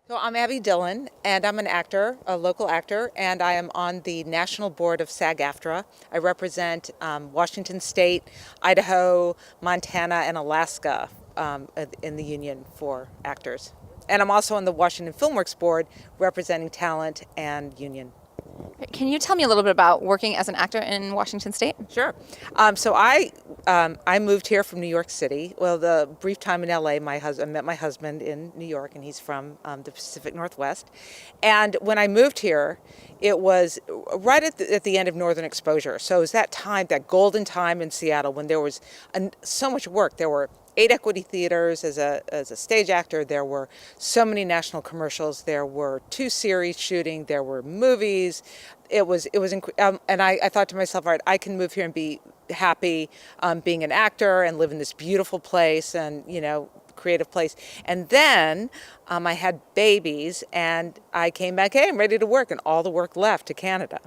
So I'm Abby Dillon, and I'm an actor, a local actor, and I am on the national board of SAG-AFTRA. I represent Washington State, Idaho, Montana, and Alaska in the union for actors. And I'm also on the Washington Filmworks Board representing talent and union. Can you tell me a little bit about working as an actor in Washington State? Sure. So I moved here from New York City. Well, the brief time in LA, I met my husband in New York, and he's from the Pacific Northwest. And when I moved here, it was right at the end of Northern Exposure. So it was that time, that golden time in Seattle when there was so much work. There were 8 equity theaters as a stage actor. There were so many national commercials. There were 2 series shooting. There were movies. And I thought to myself, all right, I can move here and be happy being an actor and live in this beautiful place and creative place. And then I had babies, and I came back in ready to work, and all the work left to Canada,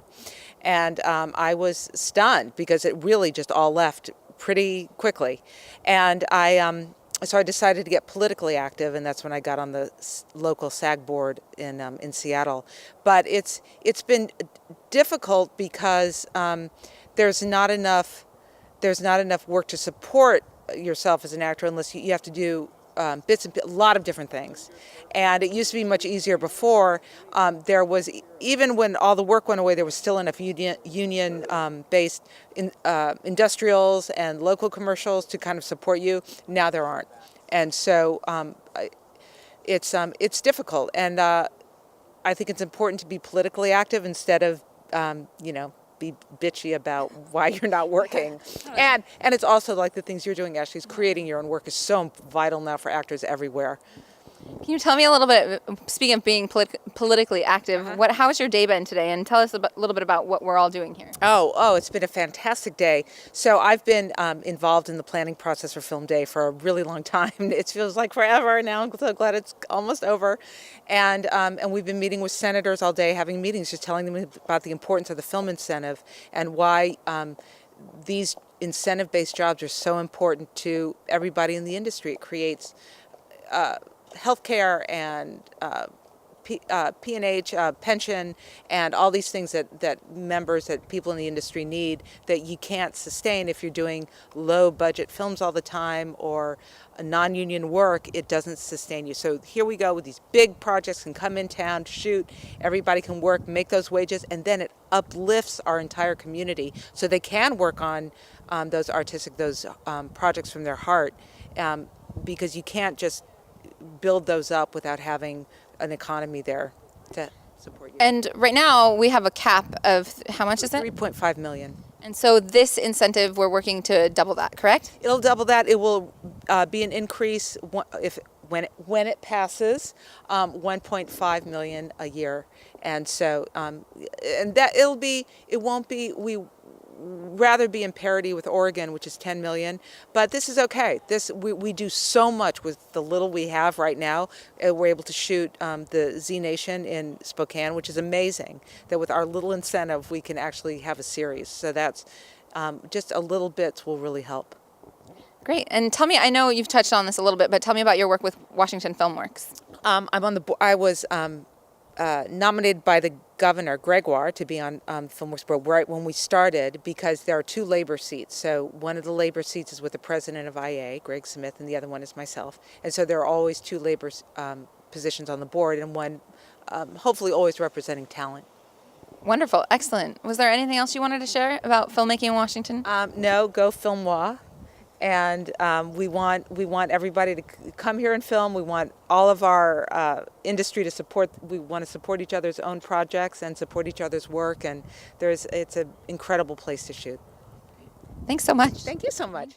and I was stunned because it really just all left pretty quickly. And so I decided to get politically active, and that's when I got on the local SAG board in Seattle. But it's been difficult because there's not enough work to support yourself as an actor unless you have to do a lot of different things. And it used to be much easier before. There was, even when all the work went away, there was still enough union-based industrials and local commercials to kind of support you. Now there aren't. And so it's difficult. And I think it's important to be politically active instead of, be bitchy about why you're not working. And it's also like the things you're doing, Ashley, is creating your own work is so vital now for actors everywhere. Can you tell me a little bit, speaking of being politically active, how has your day been today? And tell us a little bit about what we're all doing here. Oh, it's been a fantastic day. So I've been involved in the planning process for Film Day for a really long time. It feels like forever. Now I'm so glad it's almost over. And we've been meeting with senators all day, having meetings, just telling them about the importance of the film incentive and why these incentive-based jobs are so important to everybody in the industry. It creates healthcare and P&H, pension, and all these things that people in the industry need that you can't sustain if you're doing low-budget films all the time or a non-union work. It doesn't sustain you. So here we go with these big projects can come in town, shoot, everybody can work, make those wages, and then it uplifts our entire community so they can work on those projects from their heart because you can't just build those up without having an economy there to support you. And right now we have a cap of, how much is it? 3.5 million. And so this incentive, we're working to double that, correct? It'll double that. It will be an increase when it passes 1.5 million a year. And so and that it won't be, we rather be in parity with Oregon, which is 10 million, but this is okay. We do so much with the little we have right now. We're able to shoot the Z Nation in Spokane, which is amazing, that with our little incentive we can actually have a series. So that's just a little bits will really help. Great. And tell me, I know you've touched on this a little bit, but tell me about your work with Washington Filmworks. I was nominated by the Governor Gregoire to be on Filmworks Board right when we started because there are 2 labor seats. So one of the labor seats is with the president of IA, Greg Smith, and the other one is myself. And so there are always 2 labor positions on the board and one hopefully always representing talent. Wonderful. Excellent. Was there anything else you wanted to share about filmmaking in Washington? No, go Filmois. And we want everybody to come here and film. We want all of our industry to support. We want to support each other's own projects and support each other's work. And it's an incredible place to shoot. Thanks so much. Thank you so much.